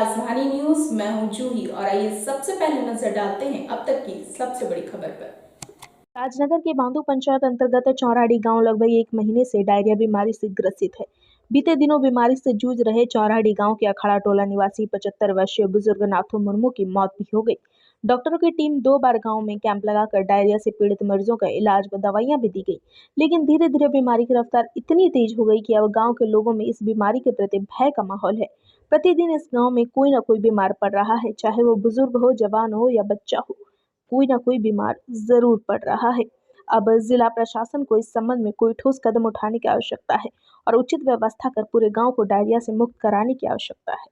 राजधानी न्यूज। मैं हूं जूही और आइए सबसे पहले नजर डालते हैं अब तक की सबसे बड़ी खबर पर। राजनगर के बांदू पंचायत अंतर्गत चौराड़ी गांव लगभग एक महीने से डायरिया बीमारी से ग्रसित है। बीते दिनों बीमारी से जूझ रहे चौराड़ी गांव के अखाड़ा टोला निवासी 75 वर्षीय बुजुर्ग नाथू मुर्मू की मौत भी हो गई। डॉक्टरों की टीम 2 बार गांव में कैंप लगाकर डायरिया से पीड़ित मरीजों का इलाज व दवाइयां भी दी गई, लेकिन धीरे धीरे बीमारी की रफ्तार इतनी तेज हो गई कि अब गाँव के लोगों में इस बीमारी के प्रति भय का माहौल है। प्रतिदिन इस गाँव में कोई न कोई बीमार पड़ रहा है, चाहे वो बुजुर्ग हो, जवान हो या बच्चा हो, कोई ना कोई बीमार जरूर पड़ रहा है। अब जिला प्रशासन को इस संबंध में कोई ठोस कदम उठाने की आवश्यकता है और उचित व्यवस्था कर पूरे गांव को डायरिया से मुक्त कराने की आवश्यकता है।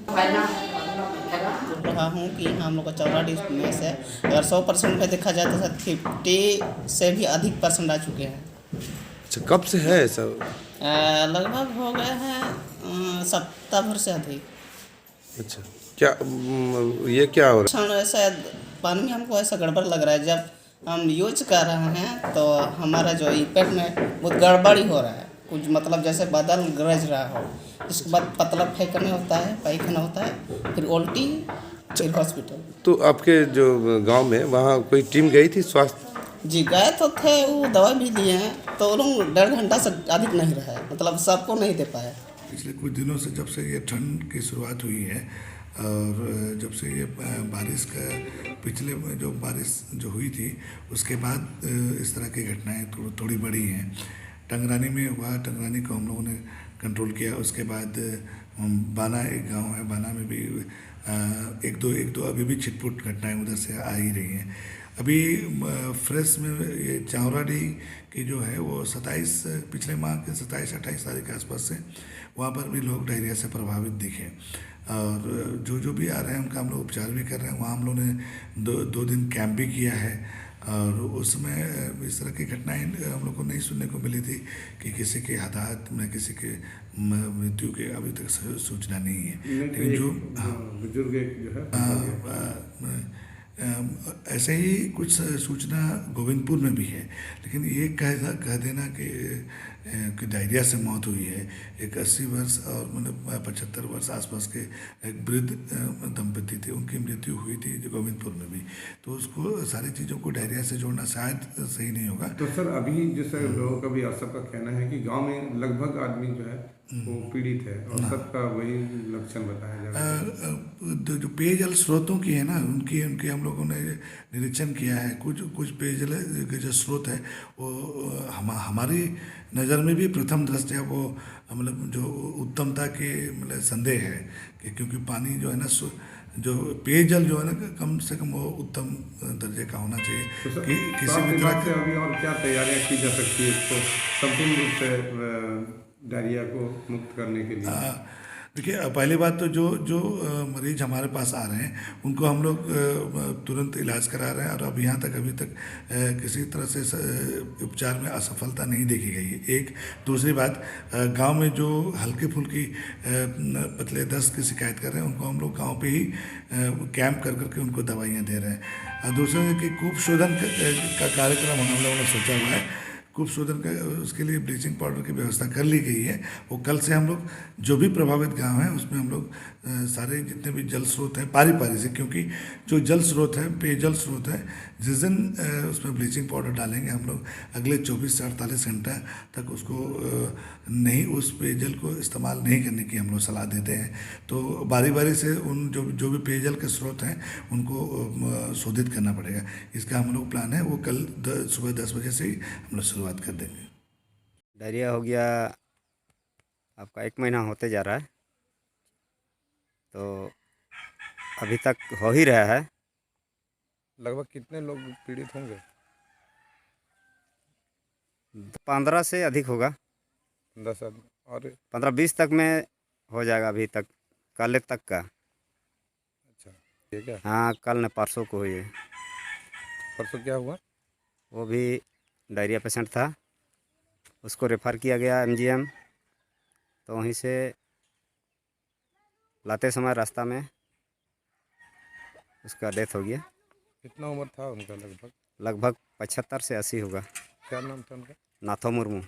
बोल रहा हूँ कि हम लोग का चौराड़ी में से अगर 100% पे देखा जाए तो शायद 50 से भी अधिक परसेंट आ चुके हैं। अच्छा, कब से है ऐसा? लगभग हो गए हैं सप्ताह भर से अधिक। अच्छा, क्या ये क्या हो रहा क्षण शायद पानी में हमको ऐसा गड़बड़ लग रहा है, जब हम यूज कर रहे हैं तो हमारा जो पेट में बहुत गड़बड़ी हो रहा है, कुछ मतलब जैसे बादल गरज रहा हो। इसके बाद पतला फेंकने होता है, पैखाना होता है, फिर उल्टी, फिर हॉस्पिटल। है? तो आपके जो गांव में वहाँ कोई टीम गई थी स्वास्थ्य? जी गए तो थे, वो दवा भी दिए हैं, तो लोग 1.5 घंटा से अधिक नहीं रहे, मतलब सबको नहीं दे पाए। पिछले कुछ दिनों से जब से ये ठंड की शुरुआत हुई है और जब से ये बारिश का पिछले जो बारिश जो हुई थी उसके बाद इस तरह की घटनाएं थोड़ी बढ़ी हैं। टंगरानी में हुआ, टंगरानी को हम लोगों ने कंट्रोल किया। उसके बाद बाना एक गांव है, बाना में भी एक दो अभी भी छिटपुट घटनाएं उधर से आ ही रही हैं। अभी फ्रेश में ये चौराड़ी की जो है वो 27 पिछले माह के 27-28 तारीख के आसपास से वहाँ पर भी लोग डायरिया से प्रभावित दिखे और जो भी आ रहे हैं उनका हम लोग उपचार भी कर रहे हैं। वहाँ हम लोग ने दो दिन कैंप भी किया है और उसमें इस तरह की घटनाएं हम लोग को नहीं सुनने को मिली थी कि किसी के हताहत में किसी के मृत्यु के अभी तक सूचना नहीं है। लेकिन जो बुजुर्ग जो है ऐसे ही कुछ सूचना गोविंदपुर में भी है, लेकिन ये कह देना कि डायरिया से मौत हुई है। एक 80 वर्ष और मतलब 75 वर्ष आसपास के एक वृद्ध दंपति थे, उनकी मृत्यु हुई थी जो गोविंदपुर में भी। तो उसको सारी चीज़ों को डायरिया से जोड़ना शायद सही नहीं होगा। तो सर अभी जैसे लोगों का भी और सबका कहना है कि गांव में लगभग आदमी जो है वो पीड़ित है और सबका वही लक्षण बताया जा रहा है। जो पेयजल स्रोतों की है ना, उनकी उनके हम लोगों ने निरीक्षण किया है। कुछ पेयजल के जो स्रोत है वो हमारी नज़र में भी प्रथम दृष्टया वो मतलब जो उत्तमता के मतलब संदेह है कि क्योंकि पानी जो है ना जो पेयजल जो है ना कम से कम वो उत्तम दर्जे का होना चाहिए। तो कि किसी भी तरह से अभी और क्या तैयारियां की जा सकती है इसको संपूर्ण रूप से डायरिया को मुक्त करने के लिए? देखिए, पहली बात तो जो मरीज हमारे पास आ रहे हैं उनको हम लोग तुरंत इलाज करा रहे हैं और अब यहाँ तक अभी तक किसी तरह से उपचार में असफलता नहीं देखी गई है। एक दूसरी बात, गांव में जो हल्की फुल्की पतले दस्त की शिकायत कर रहे हैं उनको हम लोग गांव पे ही कैंप कर करके उनको दवाइयाँ दे रहे हैं। दूसरा कि कूपशोधन का कार्यक्रम हम लोगों ने सोचा हुआ है। कूपशोधन का उसके लिए ब्लीचिंग पाउडर की व्यवस्था कर ली गई है। वो कल से हम लोग जो भी प्रभावित गांव हैं उसमें हम लोग सारे जितने भी जल स्रोत हैं पारी पारी से, क्योंकि जो जल स्रोत है पेयजल स्रोत है, जिस दिन उसमें ब्लीचिंग पाउडर डालेंगे हम लोग अगले 24 से 48 घंटा तक उसको नहीं उस पेयजल को इस्तेमाल नहीं करने की हम लोग सलाह देते हैं। तो बारी बारी से उन जो भी पेयजल के स्रोत हैं उनको शोधित करना पड़ेगा। इसका हम लोग प्लान है, वो कल सुबह 10 बजे से ही हम लोग शुरुआत कर देंगे। डायरिया हो गया आपका 1 महीना होते जा रहा है, तो अभी तक हो ही रहा है। लगभग कितने लोग पीड़ित होंगे? 15 से अधिक होगा, 10 आदमी और 15-20 तक में हो जाएगा अभी तक, कल तक का। अच्छा, ठीक है। हाँ, कल ने परसों को हुई है। परसों क्या हुआ? वो भी डायरिया पेशेंट था, उसको रेफ़र किया गया MGM, तो वहीं से लाते समय रास्ता में उसका डेथ हो गया। कितना उम्र था उनका लगभग? लगभग 75 से 80 होगा। क्या नाम था उनका? नाथो मुर्मू।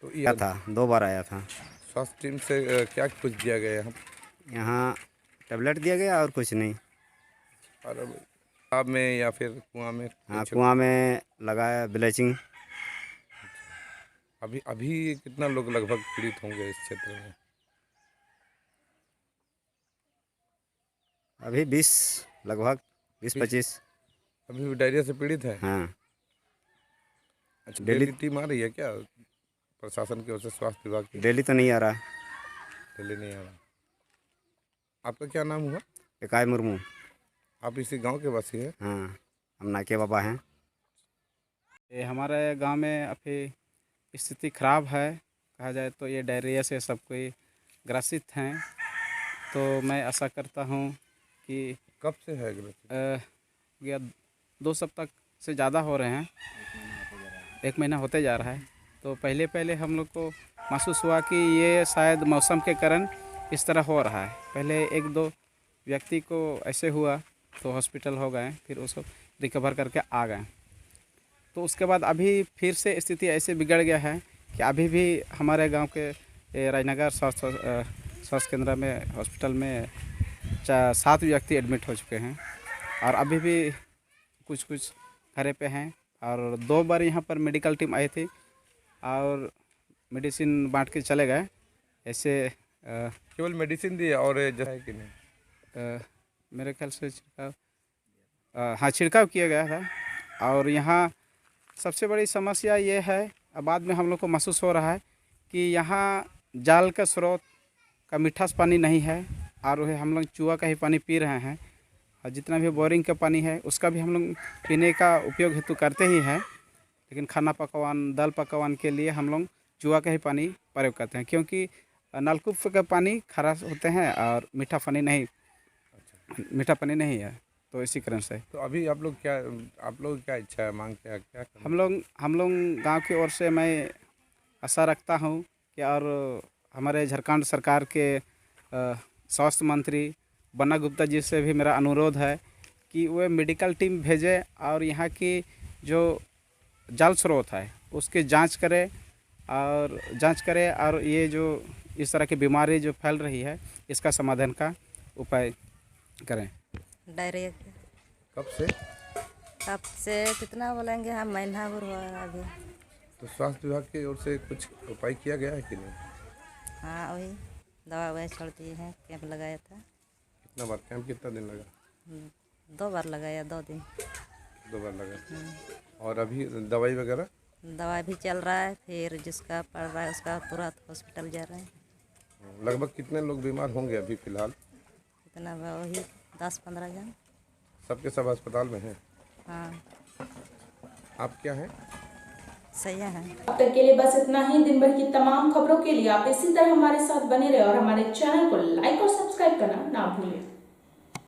तो क्या था, 2 बार आया था। स्वास्थ्य टीम से क्या कुछ दिया गया यहाँ? यहाँ टेबलेट दिया गया और कुछ नहीं। और तालाब में या फिर कुआं में? हाँ, कुआं में लगाया ब्लीचिंग। अभी कितना लोग लगभग पीड़ित होंगे इस क्षेत्र में? अभी 20 लगभग 20-25। अभी भी डायरिया से पीड़ित है? हाँ। अच्छा, डेली डेली टीम आ रही है क्या प्रशासन की ओर से, स्वास्थ्य विभाग की? डेली तो नहीं आ रहा। डेली नहीं आ रहा। आपका क्या नाम हुआ? इकाई मुर्मू। आप इसी गांव के वासी हैं? हाँ, हम नाके बाबा हैं। ये हमारे गांव में अभी स्थिति खराब है, कहा जाए तो ये डायरिया से सब कोई ग्रसित हैं। तो मैं आशा करता हूं कि कब से है ग्रसित? या 2 सप्ताह से ज़्यादा हो रहे हैं, 1 महीना होते जा रहा है। तो पहले हम लोग को महसूस हुआ कि ये शायद मौसम के कारण इस तरह हो रहा है। पहले 1-2 व्यक्ति को ऐसे हुआ तो हॉस्पिटल हो गए, फिर उसको रिकवर करके आ गए। तो उसके बाद अभी फिर से स्थिति ऐसे बिगड़ गया है कि अभी भी हमारे गांव के राजनगर स्वास्थ्य केंद्र में, हॉस्पिटल में 7 व्यक्ति एडमिट हो चुके हैं और अभी भी कुछ घरे पे हैं। और 2 बार यहाँ पर मेडिकल टीम आई थी और मेडिसिन बांट के चले गए। ऐसे केवल मेडिसिन दी और जैसा है कि नहीं? मेरे ख्याल से छिड़काव किया गया था। और यहाँ सबसे बड़ी समस्या ये है, बाद में हम लोग को महसूस हो रहा है कि यहाँ जाल का स्रोत का मीठा पानी नहीं है और वह हम लोग चूहा का ही पानी पी रहे हैं। और जितना भी बोरिंग का पानी है उसका भी हम लोग पीने का उपयोग हेतु करते ही हैं, लेकिन खाना पकवान, दाल पकवान के लिए हम लोग चूहा का ही पानी प्रयोग करते हैं, क्योंकि नलकूप का पानी खारा होते हैं और मीठा पानी नहीं है। तो इसी कारण से तो अभी आप लोग क्या इच्छा है, मांग क्या करना? हम लोग गांव की ओर से मैं आशा रखता हूं कि और हमारे झारखंड सरकार के स्वास्थ्य मंत्री बन्ना गुप्ता जी से भी मेरा अनुरोध है कि वे मेडिकल टीम भेजें और यहाँ की जो जल स्रोत है उसकी जांच करें और ये जो इस तरह की बीमारी जो फैल रही है इसका समाधान का उपाय करें। डायरिया कब से कितना बोलेंगे हम, महीना भर हुआ है अभी। तो स्वास्थ्य विभाग की ओर से कुछ उपाय किया गया है कि नहीं? हाँ, वही दवा छोड़ दिए हैं, कैंप लगाया था। कितना बार कैंप, कितना दिन लगा? 2 बार लगाया, 2 दिन। 2 बार लगा। और अभी दवाई वगैरह? दवाई भी चल रहा है, फिर जिसका पड़ रहा है उसका तुरंत हॉस्पिटल जा रहे हैं। लगभग कितने लोग बीमार होंगे अभी फिलहाल? कितना, वही 10-15 जन। सबके सब अस्पताल में हैं? हाँ। आप क्या हैं? सही है। अब तक के लिए बस इतना ही। दिन भर की तमाम खबरों के लिए आप इसी तरह हमारे साथ बने रहे और हमारे चैनल को लाइक और सब्सक्राइब करना ना भूलें।